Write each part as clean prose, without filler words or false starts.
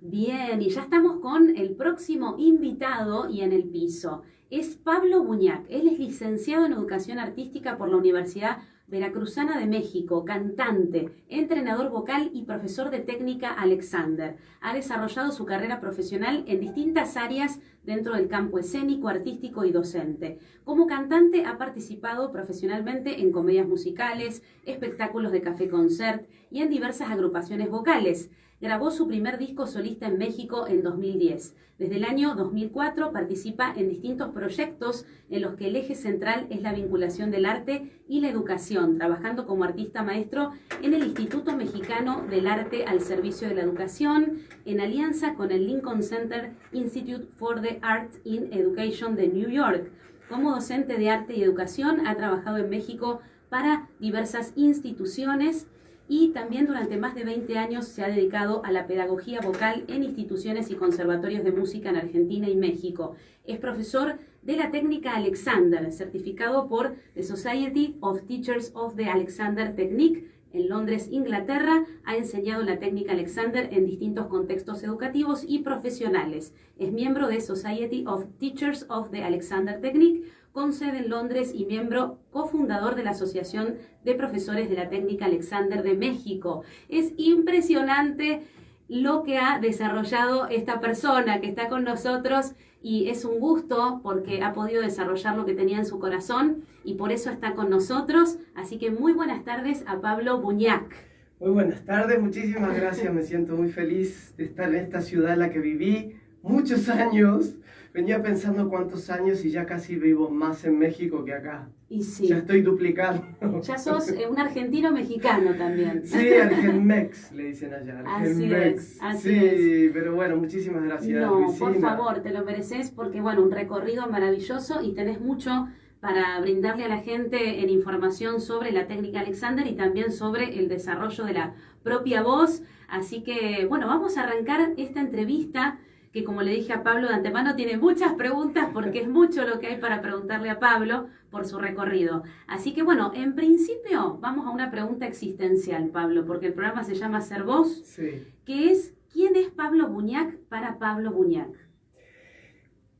Bien, y ya estamos con el próximo invitado y en el piso. Es Pablo Buñac. Él es licenciado en Educación Artística por la Universidad Veracruzana de México, cantante, entrenador vocal y profesor de técnica Alexander. Ha desarrollado su carrera profesional en distintas áreas dentro del campo escénico, artístico y docente. Como cantante ha participado profesionalmente en comedias musicales, espectáculos de café-concert y en diversas agrupaciones vocales. Grabó su primer disco solista en México en 2010. Desde el año 2004 participa en distintos proyectos en los que el eje central es la vinculación del arte y la educación, trabajando como artista maestro en el Instituto Mexicano del Arte al Servicio de la Educación, en alianza con el Lincoln Center Institute for the Arts in Education de New York. Como docente de arte y educación ha trabajado en México para diversas instituciones, y también durante más de 20 años se ha dedicado a la pedagogía vocal en instituciones y conservatorios de música en Argentina y México. Es profesor de la técnica Alexander, certificado por The Society of Teachers of the Alexander Technique en Londres, Inglaterra. Ha enseñado la técnica Alexander en distintos contextos educativos y profesionales. Es miembro de Society of Teachers of the Alexander Technique, con sede en Londres, y miembro cofundador de la Asociación de Profesores de la Técnica Alexander de México. Es impresionante lo que ha desarrollado esta persona que está con nosotros, y es un gusto porque ha podido desarrollar lo que tenía en su corazón y por eso está con nosotros. Así que muy buenas tardes a Pablo Buñac. Muy buenas tardes, muchísimas gracias. Me siento muy feliz de estar en esta ciudad en la que viví muchos años. Venía pensando cuántos años y ya casi vivo más en México que acá. Y sí. Ya estoy duplicando. Ya sos un argentino mexicano también. Sí, Argenmex le dicen allá. Argenmex. Así es. Sí, pero bueno, muchísimas gracias. No, Luisina. por favor, te lo mereces porque, bueno, un recorrido maravilloso y tenés mucho para brindarle a la gente en información sobre la técnica Alexander y también sobre el desarrollo de la propia voz. Así que, bueno, vamos a arrancar esta entrevista que, como le dije a Pablo de antemano, tiene muchas preguntas porque es mucho lo que hay para preguntarle a Pablo por su recorrido. Así que, bueno, en principio vamos a una pregunta existencial, Pablo, porque el programa se llama Ser Vos, Sí. que es: ¿quién es Pablo Buñac para Pablo Buñac?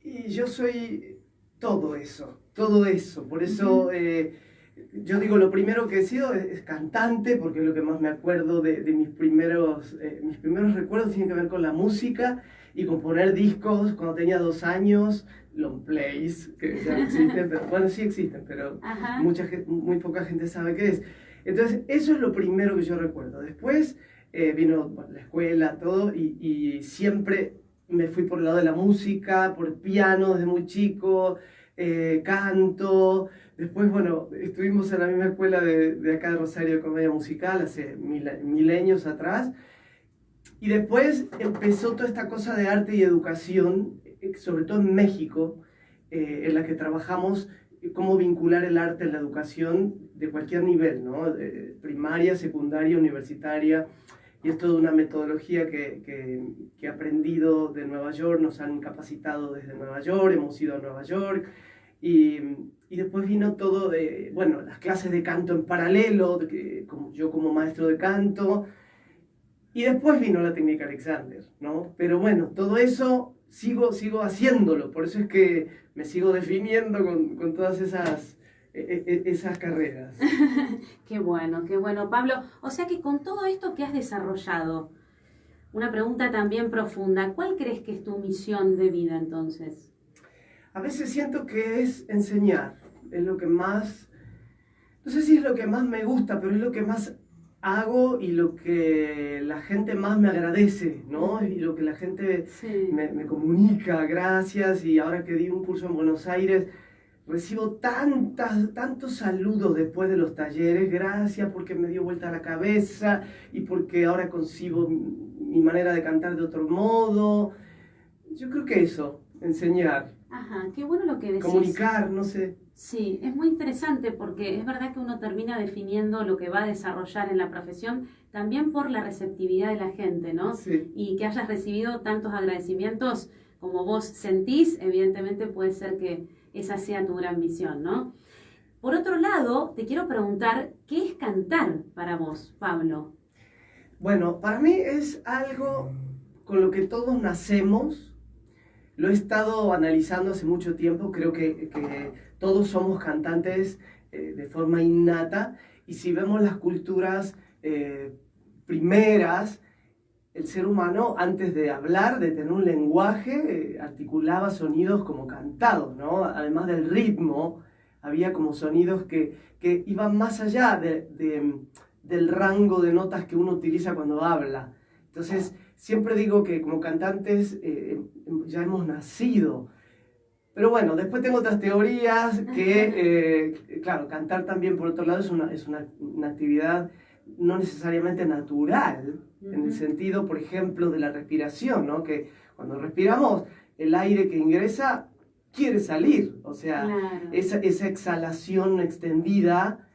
Y yo soy todo eso. Por eso yo digo, lo primero que he sido es cantante, porque es lo que más me acuerdo de mis primeros recuerdos tienen que ver con la música y con poner discos cuando tenía 2 años, long plays, que ya no existen, pero bueno, sí existen, pero muy poca gente sabe qué es. Entonces, eso es lo primero que yo recuerdo. Después vino la escuela, todo, y siempre me fui por el lado de la música, por piano desde muy chico, canto. Después, bueno, estuvimos en la misma escuela de acá de Rosario de Comedia Musical hace milenios atrás. Y después empezó toda esta cosa de arte y educación, sobre todo en México, en la que trabajamos cómo vincular el arte en la educación de cualquier nivel, ¿no? Primaria, secundaria, universitaria. Y es toda una metodología que he aprendido de Nueva York, nos han capacitado desde Nueva York, hemos ido a Nueva York. Y después vino todo de, bueno, las clases de canto en paralelo, yo como maestro de canto. Y después vino la técnica Alexander, ¿no? Pero bueno, todo eso sigo haciéndolo, por eso es que me sigo definiendo con todas esas carreras. Qué bueno, Pablo. O sea que con todo esto que has desarrollado, una pregunta también profunda: ¿cuál crees que es tu misión de vida entonces? A veces siento que es enseñar, es lo que más, no sé si es lo que más me gusta, pero es lo que más hago y lo que la gente más me agradece, ¿no? Y lo que la gente me comunica, gracias. Y ahora que di un curso en Buenos Aires, recibo tantos saludos después de los talleres, gracias porque me dio vuelta la cabeza y porque ahora concibo mi manera de cantar de otro modo. Yo creo que eso, enseñar. Ajá, qué bueno lo que decís. Comunicar, no sé. Sí, es muy interesante porque es verdad que uno termina definiendo lo que va a desarrollar en la profesión también por la receptividad de la gente, ¿no? Sí. Y que hayas recibido tantos agradecimientos como vos sentís, evidentemente puede ser que esa sea tu gran misión, ¿no? Por otro lado, te quiero preguntar, ¿qué es cantar para vos, Pablo? Bueno, para mí es algo con lo que todos nacemos. Lo he estado analizando hace mucho tiempo, creo que todos somos cantantes de forma innata, y si vemos las culturas primeras, el ser humano, antes de hablar, de tener un lenguaje, articulaba sonidos como cantados, ¿no? Además del ritmo, había como sonidos que iban más allá del rango de notas que uno utiliza cuando habla. Entonces, siempre digo que como cantantes ya hemos nacido. Pero bueno, después tengo otras teorías que, claro, cantar también, por otro lado, es una actividad no necesariamente natural, en el sentido, por ejemplo, de la respiración, ¿no? Que cuando respiramos, el aire que ingresa quiere salir, o sea, claro. esa exhalación extendida,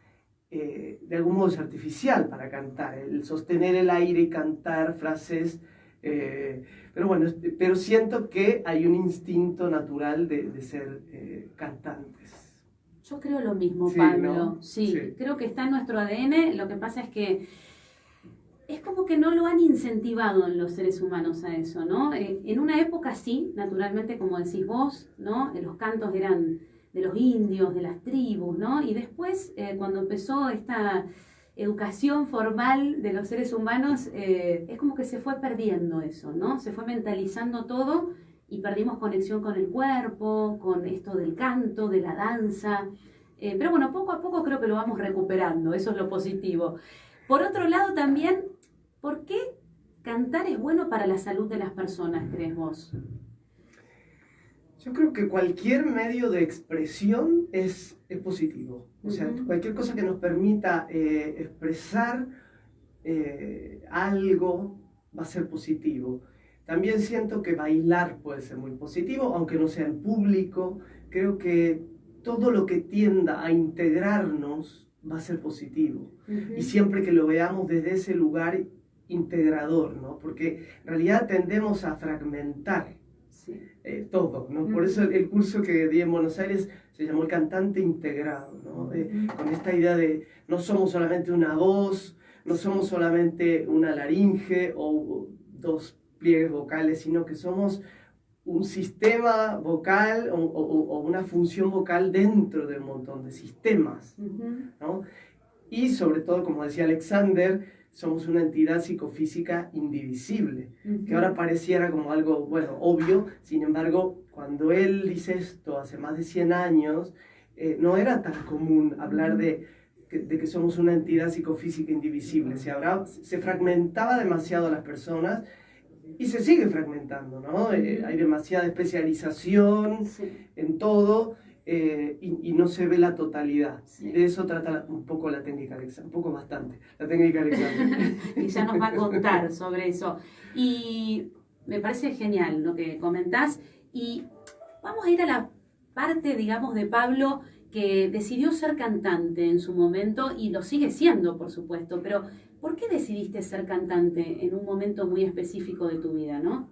de algún modo es artificial para cantar, el sostener el aire y cantar frases, pero bueno, pero siento que hay un instinto natural de ser cantantes. Yo creo lo mismo, Sí, Pablo. ¿no? Sí, Sí. creo que está en nuestro ADN. Lo que pasa es que es como que no lo han incentivado en los seres humanos a eso, ¿no? En una época sí, naturalmente, como decís vos, ¿no? Los cantos eran de los indios, de las tribus, ¿no? Y después, cuando empezó esta educación formal de los seres humanos, es como que se fue perdiendo eso, ¿no? Se fue mentalizando todo y perdimos conexión con el cuerpo, con esto del canto, de la danza. Pero bueno, poco a poco creo que lo vamos recuperando, eso es lo positivo. Por otro lado también, ¿por qué cantar es bueno para la salud de las personas, crees vos? Yo creo que cualquier medio de expresión es positivo. O sea, cualquier cosa que nos permita expresar algo va a ser positivo. También siento que bailar puede ser muy positivo, aunque no sea en público. Creo que todo lo que tienda a integrarnos va a ser positivo. Y siempre que lo veamos desde ese lugar integrador, ¿no? Porque en realidad tendemos a fragmentar todo, ¿no? Por eso el curso que di en Buenos Aires se llamó El Cantante Integrado, ¿no? Con esta idea de no somos solamente una voz, no somos solamente una laringe o dos pliegues vocales, sino que somos un sistema vocal o una función vocal dentro de un montón de sistemas, ¿no? Y sobre todo, como decía Alexander, somos una entidad psicofísica indivisible, que ahora pareciera como algo, bueno, obvio. Sin embargo, cuando él dice esto hace más de 100 años, no era tan común hablar de que somos una entidad psicofísica indivisible. Se fragmentaba demasiado a las personas y se sigue fragmentando, ¿no? Hay demasiada especialización en todo. Y no se ve la totalidad. Sí. De eso trata un poco la técnica Alexander, un poco bastante, la técnica Alexander. Y ya nos va a contar sobre eso. Y me parece genial lo que comentás. Y vamos a ir a la parte, digamos, de Pablo, que decidió ser cantante en su momento y lo sigue siendo, por supuesto. Pero, ¿por qué decidiste ser cantante en un momento muy específico de tu vida, no?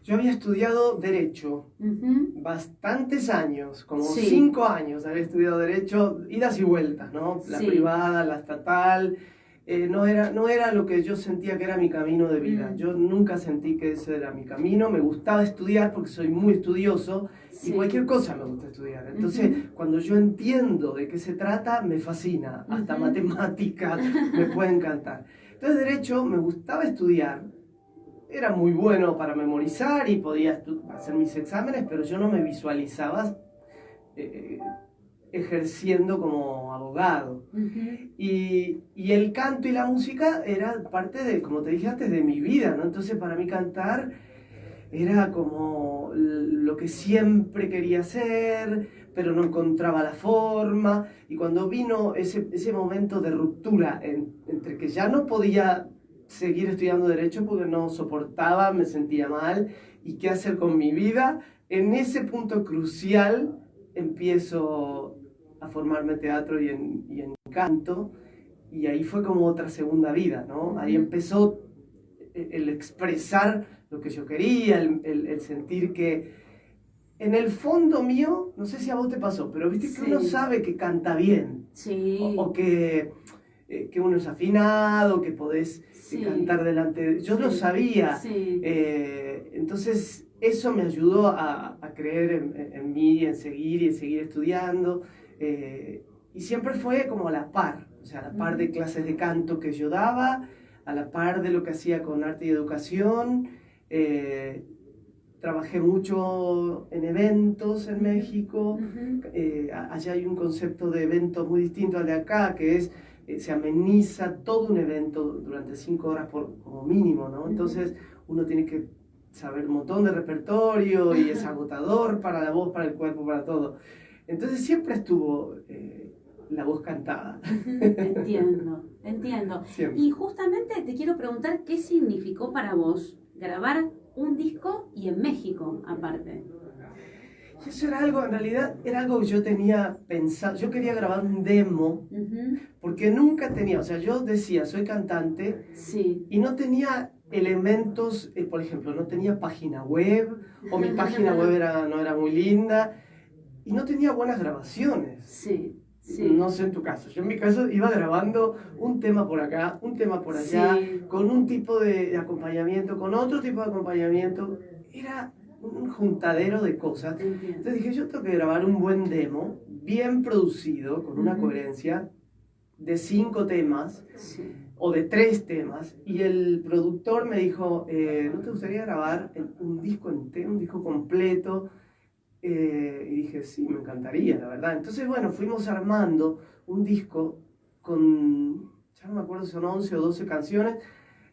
Yo había estudiado Derecho bastantes años, como 5 años había estudiado Derecho, idas y vueltas, ¿no? La privada, la estatal, no era lo que yo sentía que era mi camino de vida. Yo nunca sentí que ese era mi camino, me gustaba estudiar porque soy muy estudioso y cualquier cosa me gusta estudiar. Entonces, cuando yo entiendo de qué se trata, me fascina, hasta matemáticas me puede encantar. Entonces, Derecho me gustaba estudiar. Era muy bueno para memorizar y podía hacer mis exámenes, pero yo no me visualizaba ejerciendo como abogado. Y el canto y la música era parte de, como te dije antes, de mi vida, ¿no? Entonces para mí cantar era como lo que siempre quería hacer, pero no encontraba la forma. Y cuando vino ese momento de ruptura entre que ya no podía seguir estudiando Derecho porque no soportaba, me sentía mal, y qué hacer con mi vida, en ese punto crucial empiezo a formarme teatro y en canto, y ahí fue como otra segunda vida, ¿no? Ahí empezó el expresar lo que yo quería, el sentir que en el fondo mío, no sé si a vos te pasó, pero viste que uno sabe que canta bien, o que que uno es afinado, que podés Sí. cantar delante de... Yo Sí. lo sabía. Sí. Entonces eso me ayudó a creer en mí, en seguir estudiando. Y siempre fue como a la par, o sea, a la par de clases de canto que yo daba, a la par de lo que hacía con arte y educación. Trabajé mucho en eventos en México. Allá hay un concepto de evento muy distinto al de acá, que es, se ameniza todo un evento durante 5 horas como mínimo, ¿no? Entonces uno tiene que saber un montón de repertorio y es agotador para la voz, para el cuerpo, para todo. Entonces siempre estuvo la voz cantada. Entiendo. Siempre. Y justamente te quiero preguntar qué significó para vos grabar un disco y en México, aparte. Y eso era algo, en realidad, era algo que yo tenía pensado. Yo quería grabar un demo, porque nunca tenía, o sea, yo decía, soy cantante, Sí. y no tenía elementos, por ejemplo, no tenía página web, o mi página web no era muy linda, y no tenía buenas grabaciones. Sí. No sé en tu caso, yo en mi caso iba grabando un tema por acá, un tema por allá, Sí. con un tipo de acompañamiento, con otro tipo de acompañamiento. Era un juntadero de cosas. Entiendo. Entonces dije, yo tengo que grabar un buen demo, bien producido, con una coherencia de 5 temas, Sí. o de 3 temas, y el productor me dijo, ¿no te gustaría grabar un disco entero, un disco completo? Y dije, sí, me encantaría, la verdad. Entonces, bueno, fuimos armando un disco con, ya no me acuerdo si son 11 o 12 canciones,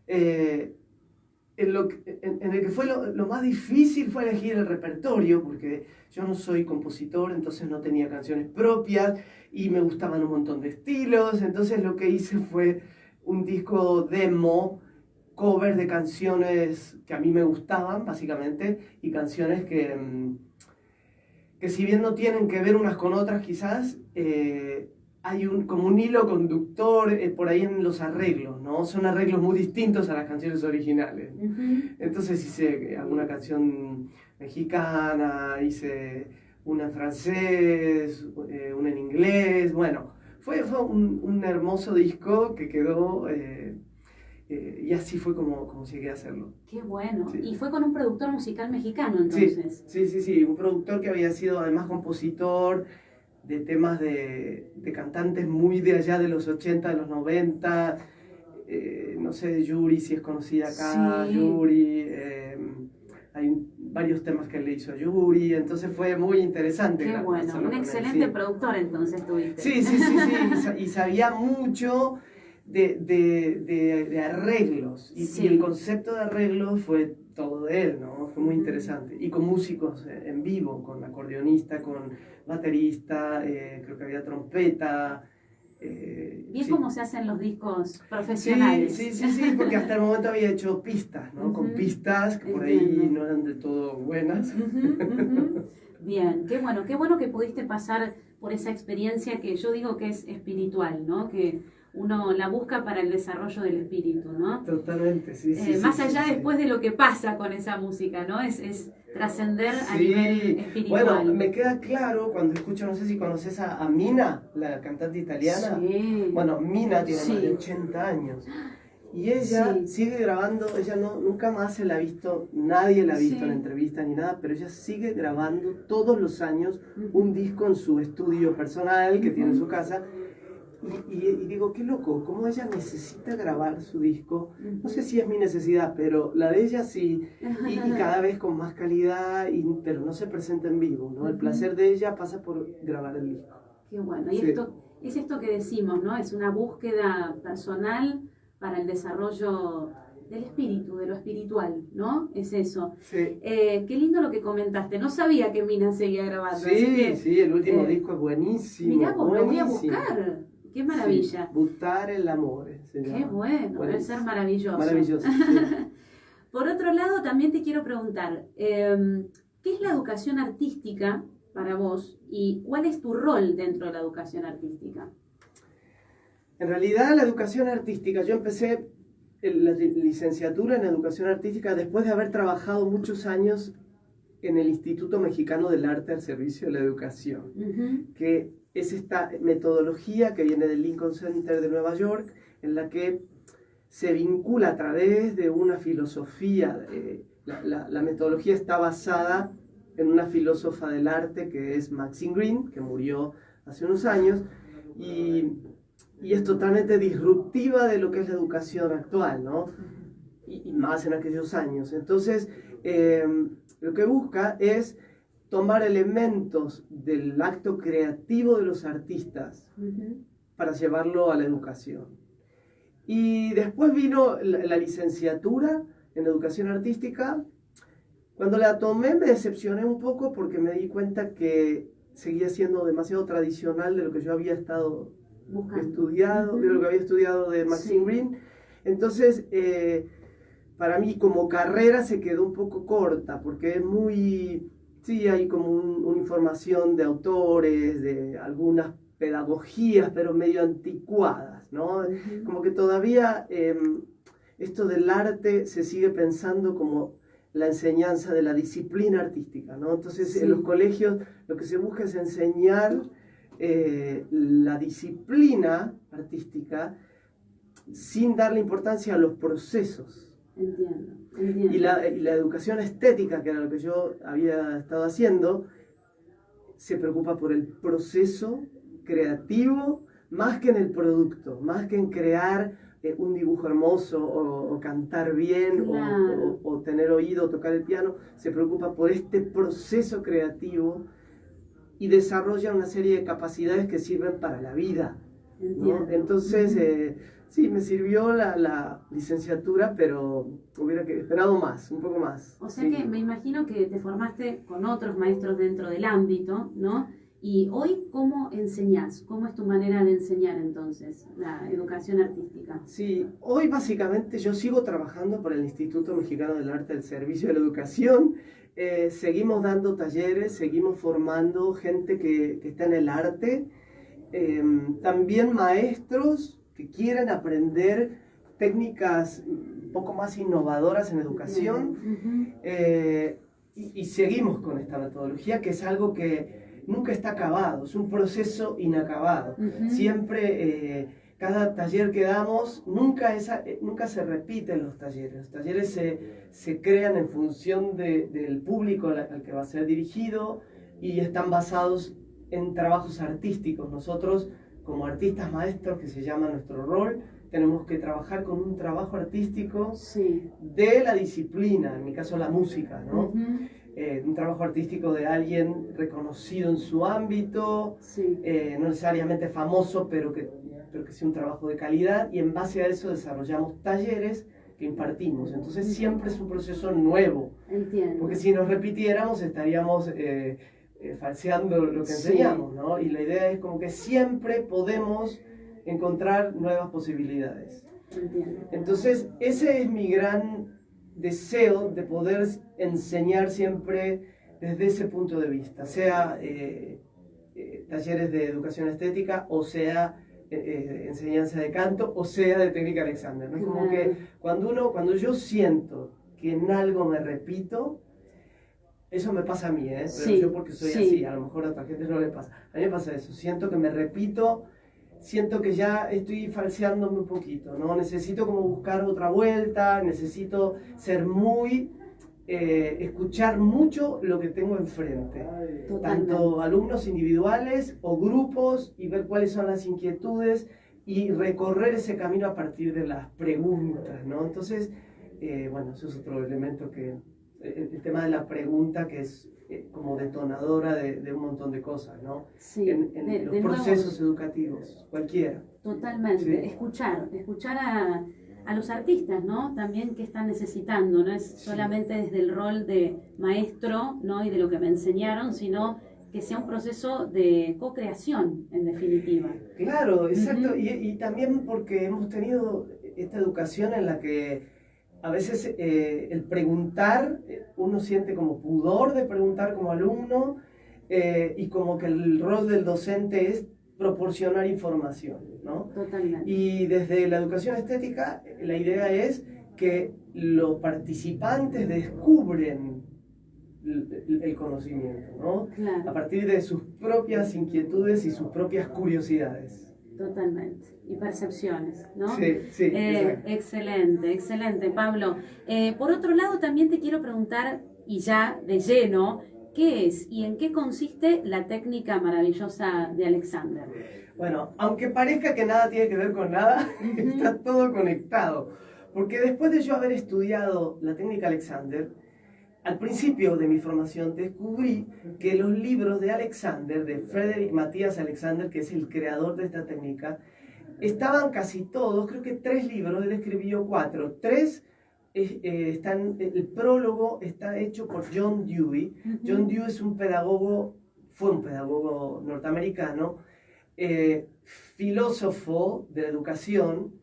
en el que fue lo más difícil fue elegir el repertorio, porque yo no soy compositor, entonces no tenía canciones propias, y me gustaban un montón de estilos. Entonces lo que hice fue un disco demo, cover de canciones que a mí me gustaban, básicamente, y canciones que si bien no tienen que ver unas con otras quizás, hay como un hilo conductor por ahí en los arreglos, ¿no? Son arreglos muy distintos a las canciones originales. Entonces hice alguna canción mexicana, hice una en francés, una en inglés. Bueno, fue un hermoso disco que quedó... y así fue como llegué a hacerlo. Qué bueno. Sí. Y fue con un productor musical mexicano, entonces. Sí, un productor que había sido además compositor de temas de cantantes muy de allá de los 80, de los 90, no sé, de Yuri, si es conocida acá, Sí. Yuri, hay varios temas que él le hizo a Yuri, entonces fue muy interesante. Qué bueno, hacerlo un con él, excelente sí. productor entonces tuviste. Sí, y sabía mucho de arreglos, Sí. y el concepto de arreglos fue todo de él, ¿no? Fue muy interesante, y con músicos en vivo, con acordeonista, con baterista, creo que había trompeta. Bien Sí. como se hacen los discos profesionales. Sí, porque hasta el momento había hecho pistas, ¿no? Con pistas que por ahí no eran del todo buenas. Bien, qué bueno que pudiste pasar por esa experiencia que yo digo que es espiritual, ¿no? Que uno la busca para el desarrollo del espíritu, ¿no? Totalmente, sí. Más allá después de lo que pasa con esa música, ¿no? Es trascender a Sí. nivel espiritual. Bueno, me queda claro cuando escucho, no sé si conoces a Mina, la cantante italiana. Sí. Bueno, Mina tiene más de Sí. 80 años. Y ella sigue grabando, ella nunca más se la ha visto, nadie la ha visto en entrevistas ni nada, pero ella sigue grabando todos los años un disco en su estudio personal que tiene en su casa. Y digo, qué loco, cómo ella necesita grabar su disco. No sé si es mi necesidad, pero la de ella sí, y cada vez con más calidad, pero no se presenta en vivo, ¿no? El placer de ella pasa por grabar el disco. Qué bueno, y es esto que decimos, ¿no? Es una búsqueda personal para el desarrollo del espíritu, de lo espiritual, ¿no? Es eso. Sí. Qué lindo lo que comentaste. No sabía que Mina seguía grabando. Sí, el último disco es buenísimo. Mirá vos, lo voy a buenísimo. buscar. Qué maravilla. Sí, Buttare l'amore. Qué bueno, debe ser maravilloso. Maravilloso. Sí. Por otro lado, también te quiero preguntar, ¿qué es la educación artística para vos y cuál es tu rol dentro de la educación artística? En realidad, la educación artística, yo empecé la licenciatura en educación artística después de haber trabajado muchos años en el Instituto Mexicano del Arte al Servicio de la Educación, que es esta metodología que viene del Lincoln Center de Nueva York, en la que se vincula a través de una filosofía. La metodología está basada en una filósofa del arte que es Maxine Greene, que murió hace unos años, y es totalmente disruptiva de lo que es la educación actual, ¿no? Y más en aquellos años. Entonces, lo que busca es tomar elementos del acto creativo de los artistas para llevarlo a la educación. Y después vino la licenciatura en educación artística. Cuando la tomé me decepcioné un poco porque me di cuenta que seguía siendo demasiado tradicional de lo que yo había estado estudiado, de lo que había estudiado de Maxine Greene. Entonces, para mí como carrera se quedó un poco corta porque es muy... Sí, hay como una información de autores, de algunas pedagogías, pero medio anticuadas, ¿no? Como que todavía esto del arte se sigue pensando como la enseñanza de la disciplina artística, ¿no? Entonces, en los colegios lo que se busca es enseñar la disciplina artística sin darle importancia a los procesos. Entiendo. Y la educación estética, que era lo que yo había estado haciendo, se preocupa por el proceso creativo más que en el producto, más que en crear un dibujo hermoso o cantar bien o tener oído o tocar el piano. Se preocupa por este proceso creativo y desarrolla una serie de capacidades que sirven para la vida, ¿no? Entonces, sí, me sirvió la licenciatura, pero hubiera esperado más, un poco más. O sea que me imagino que te formaste con otros maestros dentro del ámbito, ¿no? Y hoy, ¿cómo enseñás? ¿Cómo es tu manera de enseñar entonces la educación artística? Sí, hoy básicamente yo sigo trabajando por el Instituto Mexicano del Arte al Servicio de la Educación. Seguimos dando talleres, seguimos formando gente que está en el arte. También maestros que quieren aprender técnicas un poco más innovadoras en educación. Y seguimos con esta metodología, que es algo que nunca está acabado, es un proceso inacabado. Siempre, cada taller que damos, nunca se repiten los talleres. Los talleres se crean en función del público al que va a ser dirigido y están basados en trabajos artísticos. Nosotros, como artistas maestros, que se llama nuestro rol, tenemos que trabajar con un trabajo artístico de la disciplina, en mi caso la música, ¿no? Un trabajo artístico de alguien reconocido en su ámbito, no necesariamente famoso, pero que sea un trabajo de calidad, y en base a eso desarrollamos talleres que impartimos. Entonces siempre es un proceso nuevo. Entiendo. Porque si nos repitiéramos estaríamos falseando lo que enseñamos, ¿no? Y la idea es como que siempre podemos encontrar nuevas posibilidades. Entiendo. Entonces ese es mi gran deseo, de poder enseñar siempre desde ese punto de vista, sea talleres de educación estética, o sea enseñanza de canto, o sea de técnica Alexander, ¿no? Como que cuando yo siento que en algo me repito, eso me pasa a mí, pero yo porque soy así, a lo mejor a otra gente no le pasa. A mí me pasa eso, siento que me repito, siento que ya estoy falseándome un poquito, ¿no? Necesito como buscar otra vuelta, necesito ser escuchar mucho lo que tengo enfrente. Totalmente. Tanto alumnos individuales o grupos, y ver cuáles son las inquietudes y recorrer ese camino a partir de las preguntas, ¿no? Entonces, bueno, eso es otro elemento que... El tema de la pregunta, que es como detonadora de un montón de cosas, ¿no? Sí, en los procesos educativos, cualquiera. Totalmente, Sí. escuchar a los artistas, ¿no? También qué están necesitando, no es solamente desde el rol de maestro, ¿no? Y de lo que me enseñaron, sino que sea un proceso de co-creación, en definitiva. Claro, exacto, y también porque hemos tenido esta educación en la que a veces el preguntar, uno siente como pudor de preguntar como alumno, y como que el rol del docente es proporcionar información, ¿no? Totalmente. Y desde la educación estética, la idea es que los participantes descubren el conocimiento, ¿no? Claro. A partir de sus propias inquietudes y sus propias curiosidades. Totalmente. Y percepciones, ¿no? Sí, sí. Excelente, excelente, Pablo. Por otro lado, también te quiero preguntar, y ya de lleno, ¿qué es y en qué consiste la técnica maravillosa de Alexander? Bueno, aunque parezca que nada tiene que ver con nada, está todo conectado. Porque después de yo haber estudiado la técnica Alexander, al principio de mi formación descubrí que los libros de Alexander, de Frederick Matthias Alexander, que es el creador de esta técnica, estaban casi todos, creo que 3 libros, él escribió 4. 3 están, el prólogo está hecho por John Dewey. John Dewey es un pedagogo, fue un pedagogo norteamericano, filósofo de la educación,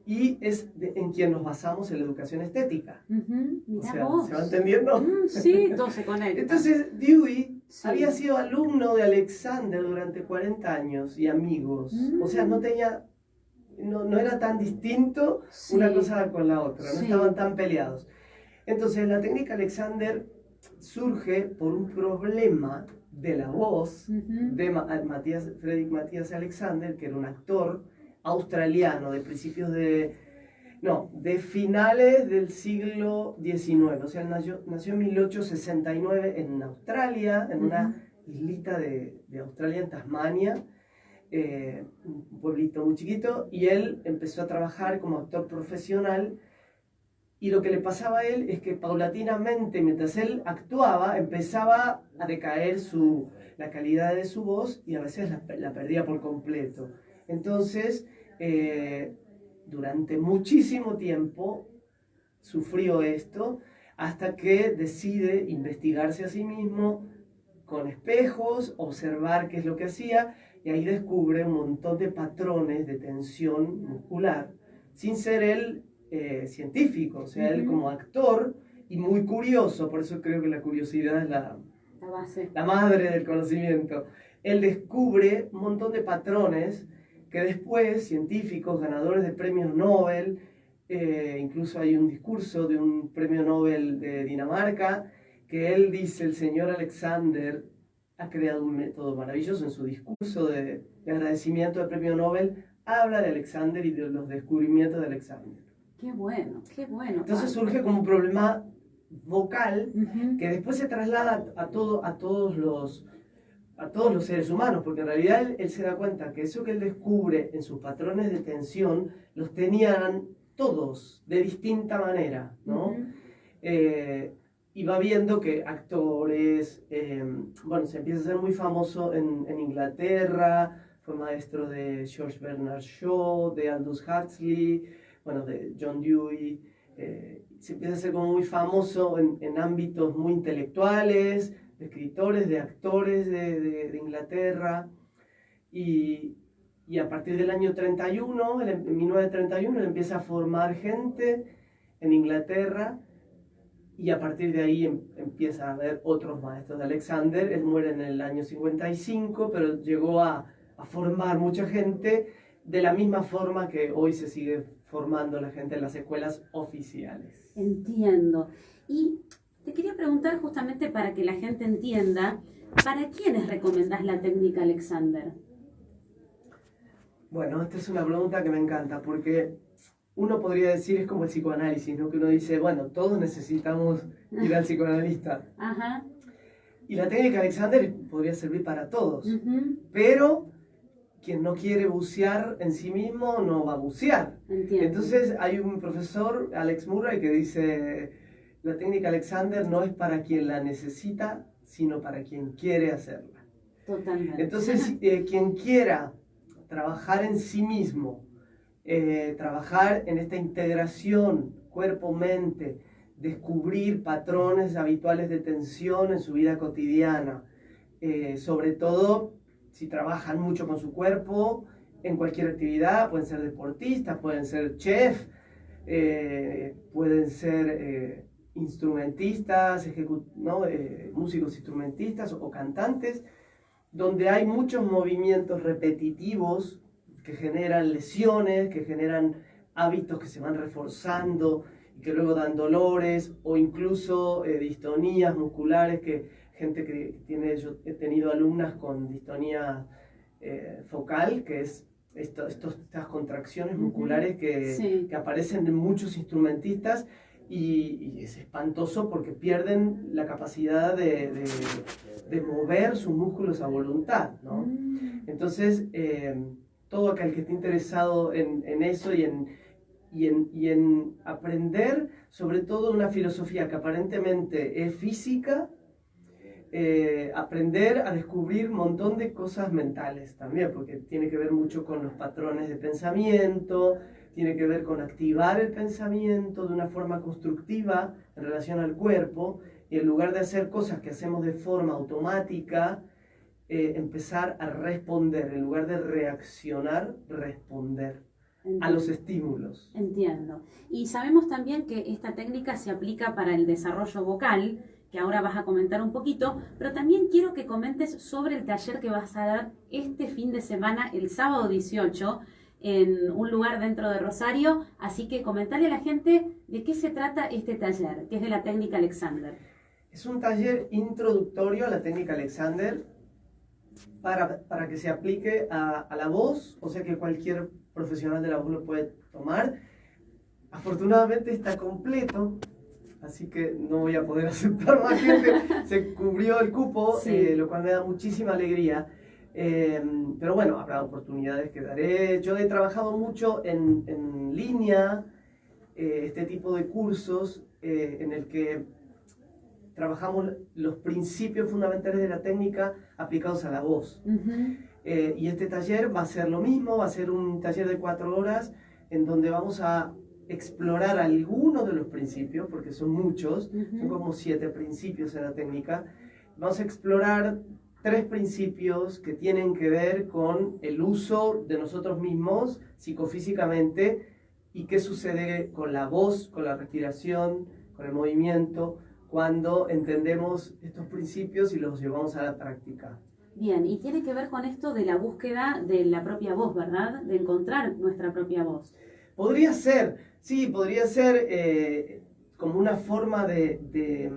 y es en quien nos basamos en la educación estética. O sea, ¿se va entendiendo? Sí, todo se conecta. Entonces, Dewey había sido alumno de Alexander durante 40 años y amigos. O sea, no era tan distinto una cosa con la otra, no estaban tan peleados. Entonces, la técnica Alexander surge por un problema de la voz de Frederick Matthias Alexander, que era un actor australiano de de finales del siglo XIX. O sea, nació en 1869 en Australia, en una islita de Australia, en Tasmania, un pueblito muy chiquito, y él empezó a trabajar como actor profesional. Y lo que le pasaba a él es que paulatinamente, mientras él actuaba, empezaba a decaer la calidad de su voz, y a veces la perdía por completo. Entonces, durante muchísimo tiempo sufrió esto, hasta que decide investigarse a sí mismo con espejos, observar qué es lo que hacía, y ahí descubre un montón de patrones de tensión muscular, sin ser él científico, o sea, él como actor y muy curioso. Por eso creo que la curiosidad es la madre del conocimiento. Él descubre un montón de patrones que después científicos, ganadores de premios Nobel, incluso hay un discurso de un premio Nobel de Dinamarca, que él dice, el señor Alexander ha creado un método maravilloso. En su discurso de agradecimiento del premio Nobel, habla de Alexander y de los descubrimientos de Alexander. Qué bueno, qué bueno. Entonces surge como un problema vocal que después se traslada a todos los seres humanos, porque en realidad él se da cuenta que eso que él descubre en sus patrones de tensión los tenían todos de distinta manera, ¿no? Y va viendo que actores, se empieza a ser muy famoso en Inglaterra, fue maestro de George Bernard Shaw, de Aldous Huxley, de John Dewey. Se empieza a ser como muy famoso en ámbitos muy intelectuales, de escritores, de actores de Inglaterra, y a partir del año 31, en 1931, él empieza a formar gente en Inglaterra, y a partir de ahí empieza a haber otros maestros de Alexander. Él muere en el año 55, pero llegó a formar mucha gente de la misma forma que hoy se sigue formando la gente en las escuelas oficiales. Entiendo. Y te quería preguntar, justamente para que la gente entienda, ¿para quiénes recomendás la técnica Alexander? Bueno, esta es una pregunta que me encanta, porque uno podría decir, es como el psicoanálisis, ¿no? Que uno dice, todos necesitamos ir al psicoanalista. Ajá. Y la técnica Alexander podría servir para todos, pero quien no quiere bucear en sí mismo no va a bucear. Entiendo. Entonces hay un profesor, Alex Murray, que dice, la técnica Alexander no es para quien la necesita, sino para quien quiere hacerla. Totalmente. Entonces, quien quiera trabajar en sí mismo, trabajar en esta integración cuerpo-mente, descubrir patrones habituales de tensión en su vida cotidiana, sobre todo si trabajan mucho con su cuerpo, en cualquier actividad, pueden ser deportistas, pueden ser chef, pueden ser instrumentistas, músicos instrumentistas o cantantes, donde hay muchos movimientos repetitivos que generan lesiones, que generan hábitos que se van reforzando y que luego dan dolores o incluso distonías musculares, que gente que tiene, yo he tenido alumnas con distonía focal, que es estas contracciones musculares que aparecen en muchos instrumentistas, y es espantoso porque pierden la capacidad de mover sus músculos a voluntad, ¿no? Entonces, todo aquel que esté interesado en eso y en aprender, sobre todo una filosofía que aparentemente es física, aprender a descubrir un montón de cosas mentales también, porque tiene que ver mucho con los patrones de pensamiento, tiene que ver con activar el pensamiento de una forma constructiva en relación al cuerpo, y en lugar de hacer cosas que hacemos de forma automática, empezar a responder, en lugar de reaccionar, responder. Entiendo. A los estímulos. Entiendo. Y sabemos también que esta técnica se aplica para el desarrollo vocal, que ahora vas a comentar un poquito, pero también quiero que comentes sobre el taller que vas a dar este fin de semana, el sábado 18, en un lugar dentro de Rosario. Así que comentale a la gente de qué se trata este taller, que es de la técnica Alexander. Es un taller introductorio a la técnica Alexander para que se aplique a la voz, o sea que cualquier profesional de la voz lo puede tomar. Afortunadamente está completo, así que no voy a poder aceptar más gente. Se cubrió el cupo, sí. Lo cual me da muchísima alegría. Pero bueno, habrá oportunidades que daré. Yo he trabajado mucho en línea, este tipo de cursos en el que trabajamos los principios fundamentales de la técnica aplicados a la voz. Y este taller va a ser lo mismo, va a ser un taller de 4 horas en donde vamos a explorar algunos de los principios, porque son muchos, son como 7 principios en la técnica. Vamos a explorar 3 principios que tienen que ver con el uso de nosotros mismos psicofísicamente y qué sucede con la voz, con la respiración, con el movimiento, cuando entendemos estos principios y los llevamos a la práctica. Bien, y tiene que ver con esto de la búsqueda de la propia voz, ¿verdad? De encontrar nuestra propia voz. Podría ser, sí, podría ser como una forma de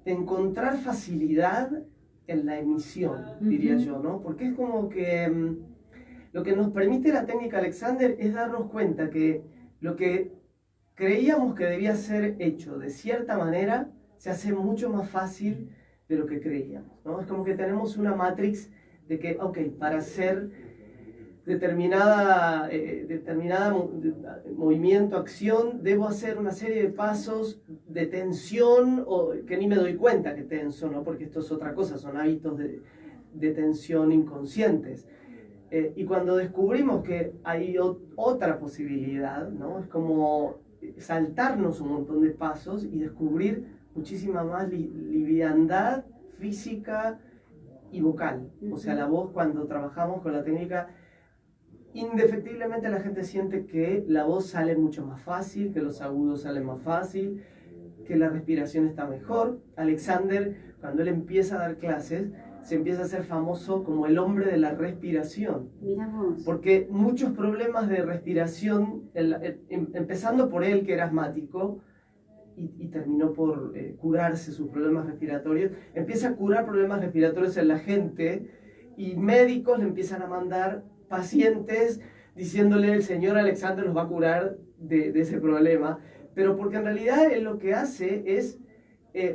encontrar facilidad en la emisión, diría yo, ¿no? Porque es como que lo que nos permite la técnica Alexander es darnos cuenta que lo que creíamos que debía ser hecho de cierta manera se hace mucho más fácil de lo que creíamos, ¿no? Es como que tenemos una matrix de que, ok, para hacer determinada movimiento, acción, debo hacer una serie de pasos de tensión, o que ni me doy cuenta que tenso, ¿no? Porque esto es otra cosa, son hábitos de tensión inconscientes. Y cuando descubrimos que hay otra posibilidad, ¿no? Es como saltarnos un montón de pasos y descubrir muchísima más liviandad física y vocal. O sea, la voz, cuando trabajamos con la técnica, indefectiblemente la gente siente que la voz sale mucho más fácil, que los agudos salen más fácil, que la respiración está mejor. Alexander, cuando él empieza a dar clases, se empieza a hacer famoso como el hombre de la respiración. Miramos. Porque muchos problemas de respiración, empezando por él, que era asmático, y terminó por curarse sus problemas respiratorios, empieza a curar problemas respiratorios en la gente, y médicos le empiezan a mandar pacientes diciéndole: el señor Alexander los va a curar de ese problema, pero porque en realidad él lo que hace es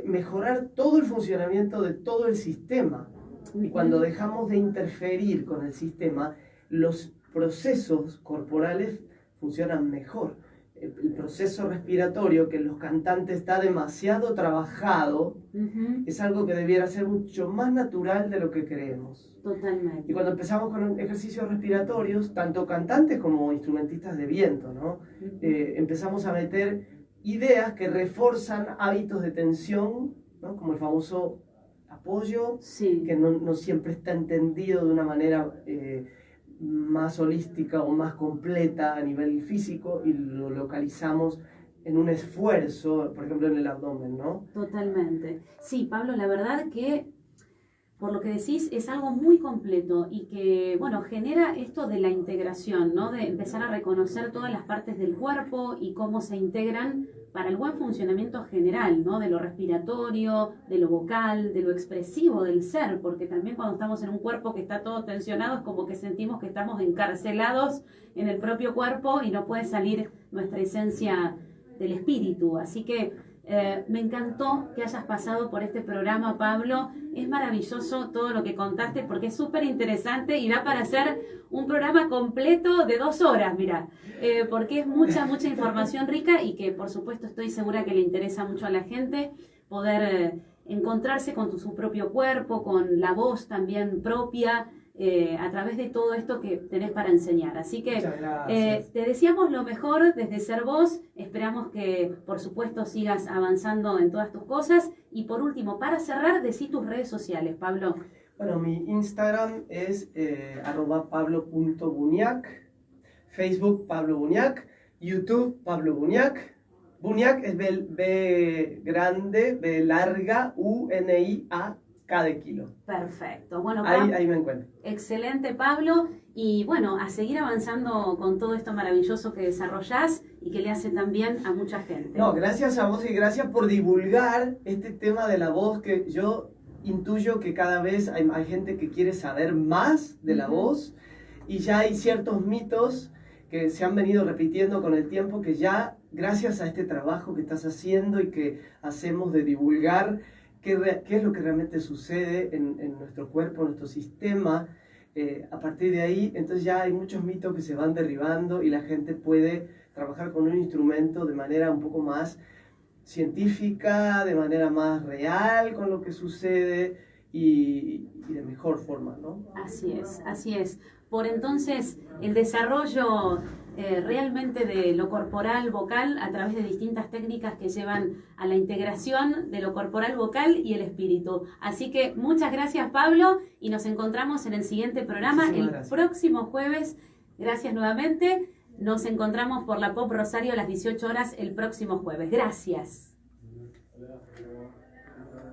mejorar todo el funcionamiento de todo el sistema. Y cuando dejamos de interferir con el sistema, los procesos corporales funcionan mejor. El proceso respiratorio, que en los cantantes está demasiado trabajado, es algo que debiera ser mucho más natural de lo que creemos. Totalmente. Y cuando empezamos con ejercicios respiratorios, tanto cantantes como instrumentistas de viento, ¿no? Empezamos a meter ideas que refuerzan hábitos de tensión, ¿no? Como el famoso apoyo, sí, que no siempre está entendido de una manera más holística o más completa a nivel físico, y lo localizamos en un esfuerzo, por ejemplo en el abdomen, ¿no? Totalmente. Sí, Pablo, la verdad que por lo que decís, es algo muy completo y que, bueno, genera esto de la integración, ¿no? De empezar a reconocer todas las partes del cuerpo y cómo se integran para el buen funcionamiento general, ¿no? De lo respiratorio, de lo vocal, de lo expresivo del ser, porque también cuando estamos en un cuerpo que está todo tensionado es como que sentimos que estamos encarcelados en el propio cuerpo y no puede salir nuestra esencia del espíritu. Así que me encantó que hayas pasado por este programa, Pablo. Es maravilloso todo lo que contaste porque es súper interesante y da para hacer un programa completo de 2 horas, mira, porque es mucha información rica y que por supuesto estoy segura que le interesa mucho a la gente poder encontrarse con su propio cuerpo, con la voz también propia, a través de todo esto que tenés para enseñar. Así que te deseamos lo mejor desde Ser Vos. Esperamos que, por supuesto, sigas avanzando en todas tus cosas. Y por último, para cerrar, decí tus redes sociales, Pablo. Bueno, mi Instagram es @pablo.buñac, Facebook Pablo Buñac, YouTube Pablo Buñac. Buñac es B grande, B larga, UNIAK de kilo. Perfecto. Bueno, ahí me encuentro. Excelente, Pablo. Y bueno, a seguir avanzando con todo esto maravilloso que desarrollás y que le hace también a mucha gente. No, gracias a vos y gracias por divulgar este tema de la voz, que yo intuyo que cada vez hay gente que quiere saber más de la voz, y ya hay ciertos mitos que se han venido repitiendo con el tiempo, que ya gracias a este trabajo que estás haciendo y que hacemos de divulgar qué es lo que realmente sucede en nuestro cuerpo, en nuestro sistema, a partir de ahí, entonces ya hay muchos mitos que se van derribando y la gente puede trabajar con un instrumento de manera un poco más científica, de manera más real con lo que sucede y de mejor forma, ¿no? Así es, así es. Por entonces, el desarrollo realmente de lo corporal vocal a través de distintas técnicas que llevan a la integración de lo corporal vocal y el espíritu. Así que muchas gracias, Pablo, y nos encontramos en el siguiente programa próximo jueves. Gracias nuevamente. Nos encontramos por la Pop Rosario a las 18 horas el próximo jueves. Gracias.